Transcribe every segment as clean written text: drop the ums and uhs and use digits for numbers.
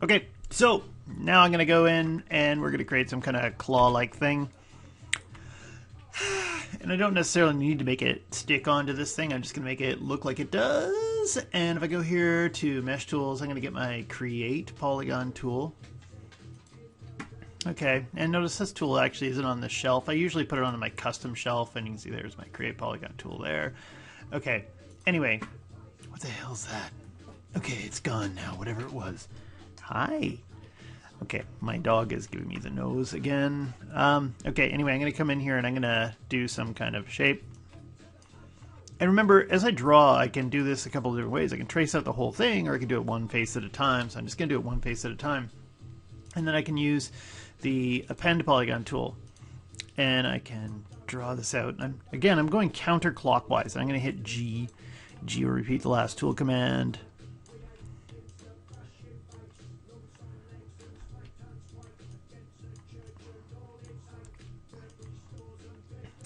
Okay, so now I'm going to go in and we're going to create some kind of claw-like thing. And I don't necessarily need to make it stick onto this thing. I'm just going to make it look like it does. And if I go here to Mesh Tools, I'm going to get my Create Polygon tool. Okay, and notice this tool actually isn't on the shelf. I usually put it on my custom shelf, and you can see there's my Create Polygon tool there. Okay, anyway, what the hell's that? Okay, it's gone now, whatever it was. Hi. Okay, my dog is giving me the nose again. Okay, anyway, I'm going to come in here and I'm going to do some kind of shape. And remember, as I draw, I can do this a couple of different ways. I can trace out the whole thing, or I can do it one face at a time. So I'm just going to do it one face at a time. And then I can use the Append Polygon tool. And I can draw this out. And I'm going counterclockwise. I'm going to hit G. G will repeat the last tool command.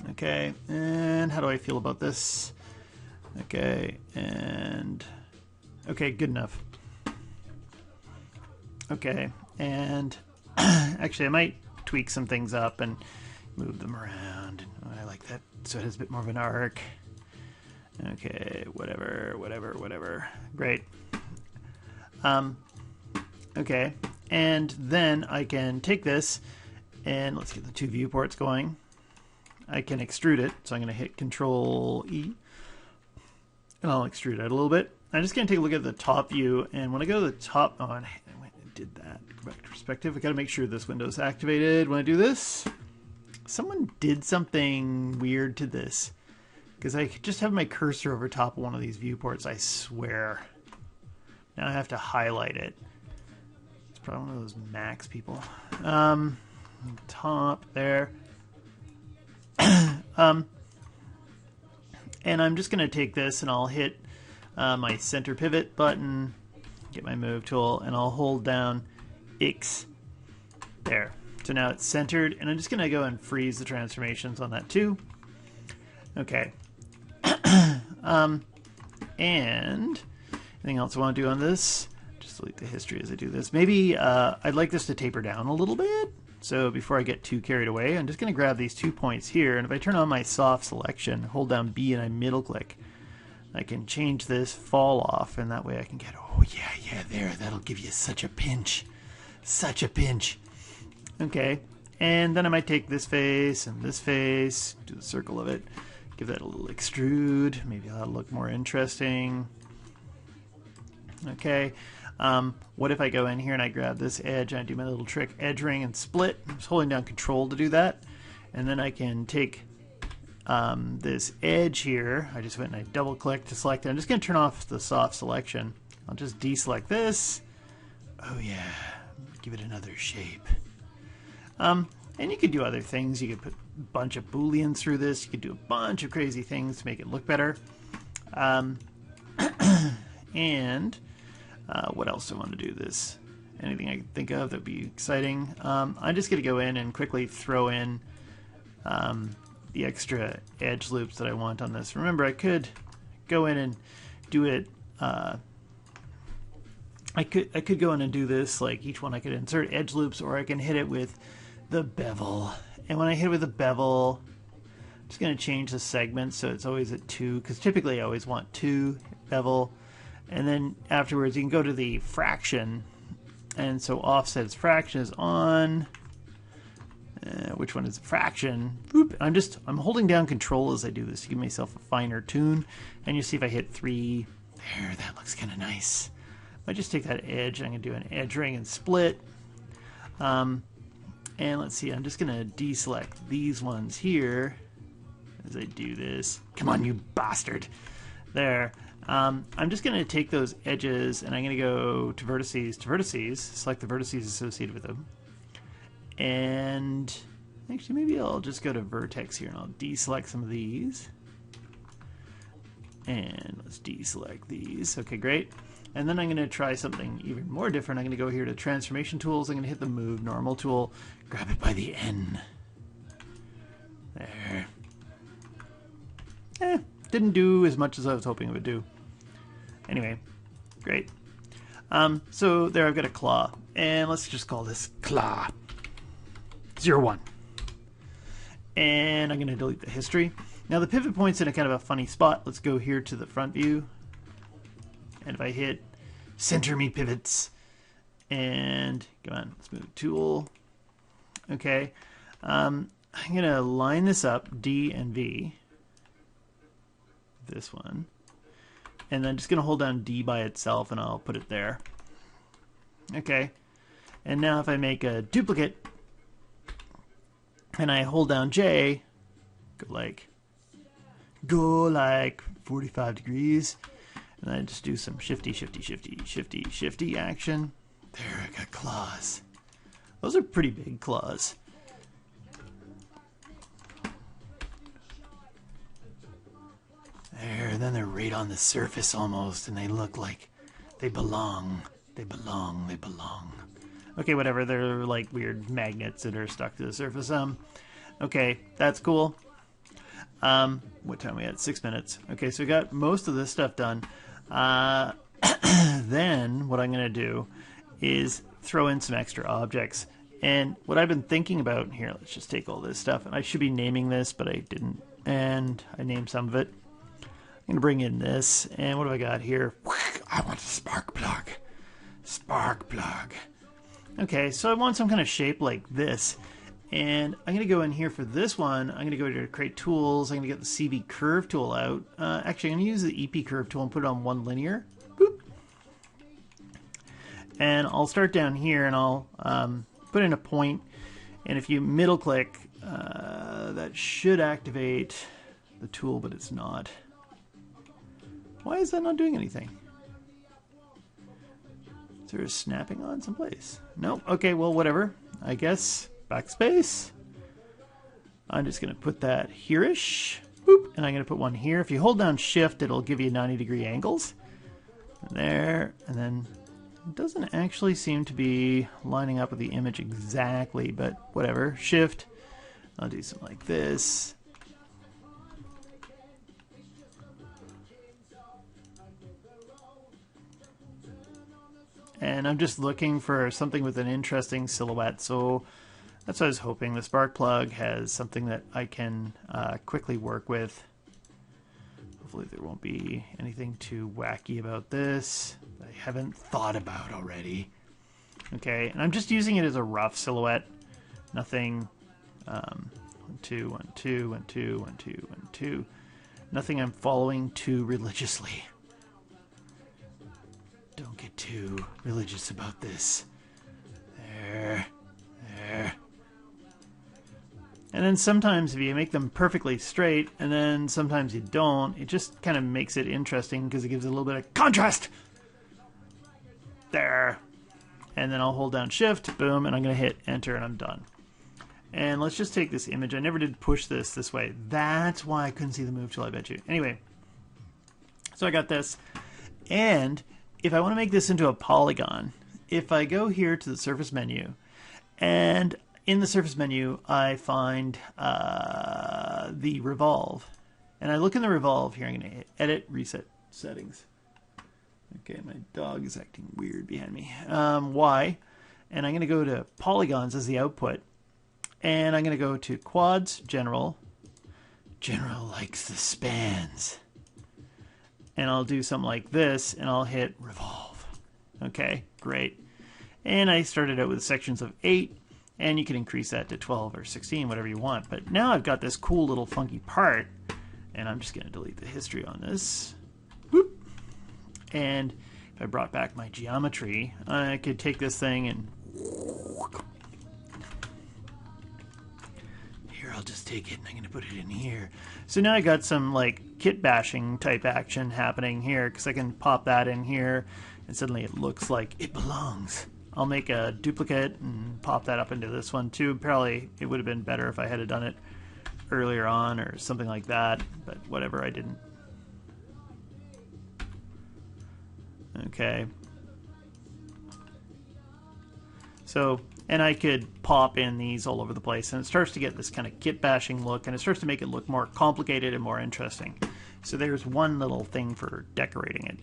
Okay, and how do I feel about this? Okay, and okay, good enough. Okay, and actually I might tweak some things up and move them around. I like that, so it has a bit more of an arc. Okay, whatever. Great. Okay, and then I can take this and let's get the two viewports going. I can extrude it, so I'm going to hit Control E, and I'll extrude it a little bit. I'm just going to take a look at the top view, and when I go to the top, oh, I did that. Go back to perspective. I got to make sure this window is activated. When I do this, someone did something weird to this, because I just have my cursor over top of one of these viewports. I swear. Now I have to highlight it. It's probably one of those Macs people. Top there. And I'm just going to take this and I'll hit my center pivot button, get my move tool, and I'll hold down X there. So now it's centered, and I'm just going to go and freeze the transformations on that too. Okay. And anything else I want to do on this? Just delete the history as I do this. Maybe I'd like this to taper down a little bit. So before I get too carried away, I'm just going to grab these 2 points here, and if I turn on my soft selection, hold down B and I middle click, I can change this fall off, and that way I can get, oh yeah, there, that'll give you such a pinch. Such a pinch. Okay, and then I might take this face and this face, do the circle of it, give that a little extrude, maybe that'll look more interesting. Okay. What if I go in here and I grab this edge and I do my little trick, edge ring and split. I'm just holding down Control to do that. And then I can take this edge here. I just went and I double click to select it. I'm just going to turn off the soft selection. I'll just deselect this. Oh yeah, give it another shape. And you could do other things. You could put a bunch of booleans through this. You could do a bunch of crazy things to make it look better. And what else do I want to do this? Anything I can think of that would be exciting. I'm just going to go in and quickly throw in the extra edge loops that I want on this. Remember, I could go in and do it. I could go in and do this, like each one I could insert edge loops, or I can hit it with the bevel. And when I hit it with the bevel, I'm just going to change the segment so it's always at 2, because typically I always want 2 bevel. And then afterwards, you can go to the fraction, and so offset's fraction is on. Which one is the fraction? Boop. I'm holding down Control as I do this to give myself a finer tune. And you see if I hit 3, there, that looks kind of nice. I just take that edge. I'm going to do an edge ring and split. And let's see. I'm just going to deselect these ones here as I do this. Come on, you bastard! There. I'm just going to take those edges and I'm going to go to vertices, select the vertices associated with them. And actually maybe I'll just go to vertex here and I'll deselect some of these. And let's deselect these. Okay, great. And then I'm going to try something even more different. I'm going to go here to transformation tools. I'm going to hit the move normal tool, grab it by the N. There. Didn't do as much as I was hoping it would do. Anyway, great. So there I've got a claw. And let's just call this claw 01. And I'm going to delete the history. Now the pivot point's in a kind of a funny spot. Let's go here to the front view. And if I hit center me pivots, and come on, let's move tool. Okay. I'm going to line this up, D and V. This one. And then just going to hold down D by itself and I'll put it there. Okay. And now if I make a duplicate and I hold down J, go like 45 degrees, and I just do some shifty action. There, I got claws. Those are pretty big claws. There, and then they're right on the surface almost, and they look like they belong. They belong. Okay, whatever. They're like weird magnets that are stuck to the surface. Okay, that's cool. What time are we at? 6 minutes. Okay, so we got most of this stuff done. Then what I'm going to do is throw in some extra objects. And what I've been thinking about here, let's just take all this stuff. And I should be naming this, but I didn't. And I named some of it. I'm going to bring in this. And what do I got here? I want a spark plug. Spark plug. Okay, so I want some kind of shape like this. And I'm going to go in here for this one. I'm going to go to create tools. I'm going to get the CV curve tool out. Actually, I'm going to use the EP curve tool and put it on one linear. Boop. And I'll start down here and I'll put in a point. And if you middle click, that should activate the tool, but it's not. Why is that not doing anything? Is there a snapping on someplace? No. Okay, well, whatever. I guess backspace. I'm just going to put that here-ish. Boop. And I'm going to put one here. If you hold down shift, it'll give you 90-degree angles. And there. And then it doesn't actually seem to be lining up with the image exactly, but whatever. Shift. I'll do something like this. And I'm just looking for something with an interesting silhouette. So that's what I was hoping. The spark plug has something that I can quickly work with. Hopefully there won't be anything too wacky about this that I haven't thought about already. Okay, and I'm just using it as a rough silhouette. Nothing, 1, 2, 1, 2, 1, 2, 1, 2, 1, 2. Nothing I'm following too religiously. Don't get too religious about this. There. And then sometimes if you make them perfectly straight, and then sometimes you don't, it just kind of makes it interesting because it gives it a little bit of contrast. There. And then I'll hold down shift, boom, and I'm going to hit enter and I'm done. And let's just take this image. I never did push this way. That's why I couldn't see the move tool, I bet you. Anyway, so I got this. And if I want to make this into a polygon, if I go here to the surface menu, and in the surface menu, I find the revolve. And I look in the revolve here. I'm going to hit edit, reset settings. Okay, my dog is acting weird behind me. Y. And I'm going to go to polygons as the output. And I'm going to go to quads, general. General likes the spans. And I'll do something like this, and I'll hit revolve. Okay, great. And I started out with sections of 8, and you can increase that to 12 or 16, whatever you want. But now I've got this cool little funky part, and I'm just going to delete the history on this. Boop. And if I brought back my geometry, I could take this thing and... I'll just take it and I'm going to put it in here. So now I got some like kit bashing type action happening here because I can pop that in here and suddenly it looks like it belongs. I'll make a duplicate and pop that up into this one too. Probably it would have been better if I had done it earlier on or something like that, but whatever, I didn't. Okay. So, and I could pop in these all over the place, and it starts to get this kind of kit bashing look, and it starts to make it look more complicated and more interesting. So there's one little thing for decorating it.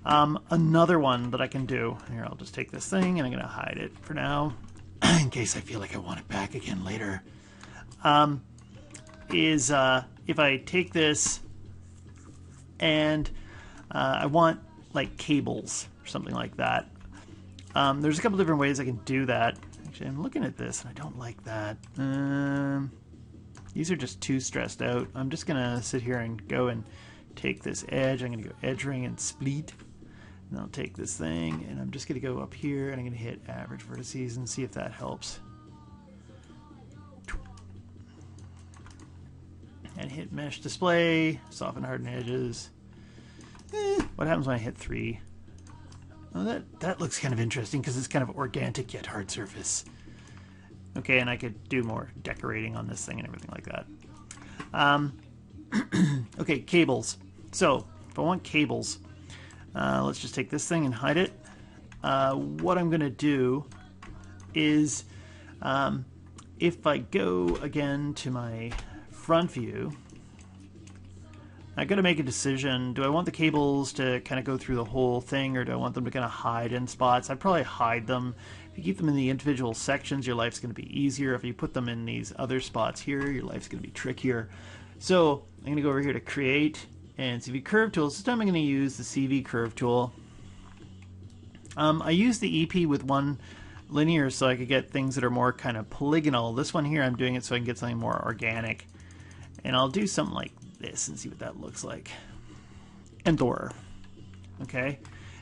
Another one that I can do, here I'll just take this thing and I'm going to hide it for now in case I feel like I want it back again later, is if I take this and I want like cables or something like that. There's a couple different ways I can do that. Actually, I'm looking at this and I don't like that. These are just too stressed out. I'm just going to sit here and go and take this edge. I'm going to go edge ring and split. And I'll take this thing and I'm just going to go up here and I'm going to hit average vertices and see if that helps. And hit mesh display, soften harden edges. What happens when I hit 3? Oh, that looks kind of interesting because it's kind of organic yet hard surface. Okay, and I could do more decorating on this thing and everything like that. Okay, cables. So if I want cables, let's just take this thing and hide it. What I'm going to do is, if I go again to my front view, I got to make a decision. Do I want the cables to kind of go through the whole thing, or do I want them to kind of hide in spots? I'd probably hide them. If you keep them in the individual sections, your life's going to be easier. If you put them in these other spots here, your life's going to be trickier. So I'm going to go over here to create and CV curve tools. This time I'm going to use the CV curve tool. I use the EP with one linear so I could get things that are more kind of polygonal. This one here, I'm doing it so I can get something more organic. And I'll do something like this and see what that looks like. Enter. Okay.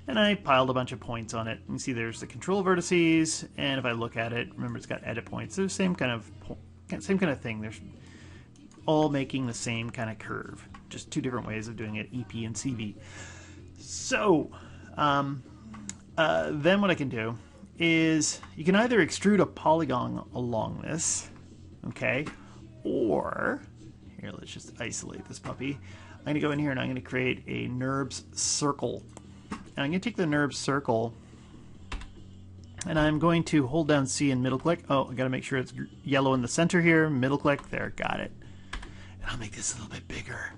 And I piled a bunch of points on it. You can see there's the control vertices, and if I look at it, remember it's got edit points. They're the same kind of thing. They're all making the same kind of curve. Just two different ways of doing it, EP and CV. So, then what I can do is you can either extrude a polygon along this, okay, or here, let's just isolate this puppy. I'm going to go in here and I'm going to create a NURBS circle. And I'm going to take the NURBS circle and I'm going to hold down C and middle click. Oh, I got to make sure it's yellow in the center here. Middle click, there, got it. And I'll make this a little bit bigger.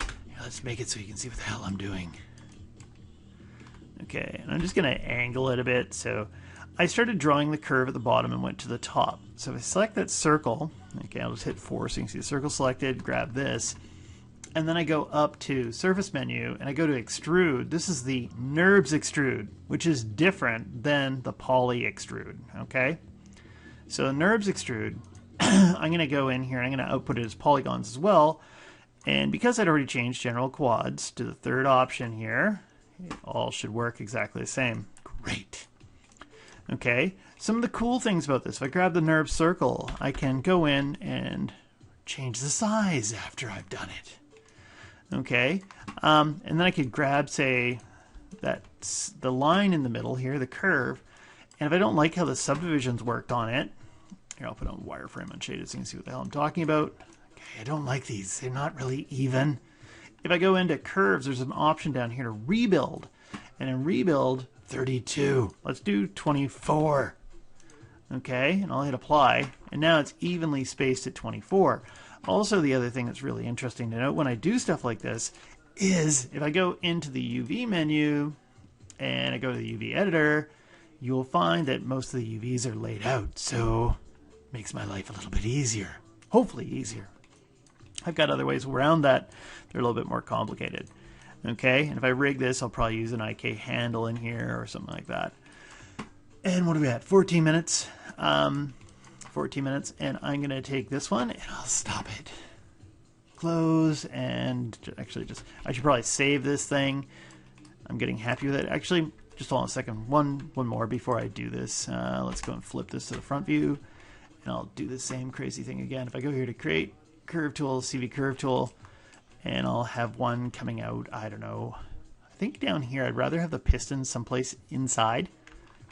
Here, let's make it so you can see what the hell I'm doing. Okay, and I'm just going to angle it a bit. So I started drawing the curve at the bottom and went to the top. So if I select that circle, okay, I'll just hit 4 so you can see the circle selected, grab this, and then I go up to surface menu and I go to extrude. This is the NURBS extrude, which is different than the poly extrude, okay? So NURBS extrude, I'm going to go in here and I'm going to output it as polygons as well. And because I'd already changed general quads to the third option here, it all should work exactly the same. Great. Okay, some of the cool things about this, if I grab the NURBS circle, I can go in and change the size after I've done it. Okay, and then I could grab, say, that's the line in the middle here, the curve, and if I don't like how the subdivisions worked on it, here I'll put on wireframe unshaded so you can see what the hell I'm talking about. Okay, I don't like these, they're not really even. If I go into curves, there's an option down here to rebuild, and in rebuild, 32. Let's do 24. Okay, and I'll hit apply, and now it's evenly spaced at 24. Also, the other thing that's really interesting to note when I do stuff like this is if I go into the UV menu and I go to the UV editor, you'll find that most of the UVs are laid out, so it makes my life a little bit easier. Hopefully easier. I've got other ways around that. They're a little bit more complicated. Okay, and if I rig this, I'll probably use an IK handle in here or something like that. And what are we at? 14 minutes. 14 minutes, and I'm going to take this one and I'll stop it. Close, and actually I should probably save this thing. I'm getting happy with it. Actually, just hold on a second. One more before I do this. Let's go and flip this to the front view, and I'll do the same crazy thing again. If I go here to create curve tool, CV curve tool, and I'll have one coming out, I don't know. I think down here I'd rather have the piston someplace inside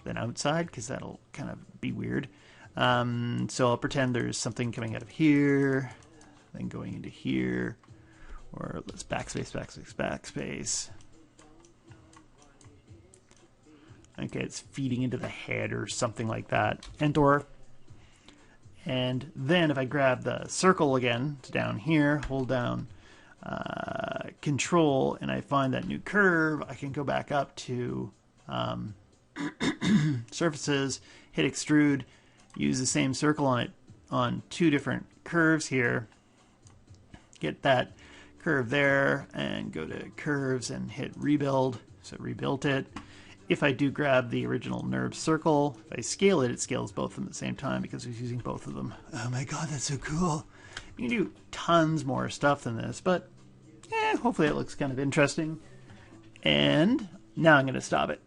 than outside because that'll kind of be weird. So I'll pretend there's something coming out of here, then going into here, or let's backspace, backspace, backspace. Okay, it's feeding into the head or something like that. Enter. And then if I grab the circle again, it's down here, hold down Control and I find that new curve, I can go back up to surfaces, hit extrude, use the same circle on it on two different curves here, get that curve there, and go to curves and hit rebuild. So rebuilt it. If I do grab the original NURB circle, if I scale it, it scales both of them at the same time because I was using both of them. Oh my god, that's so cool. You can do tons more stuff than this, but hopefully it looks kind of interesting. And now I'm going to stop it.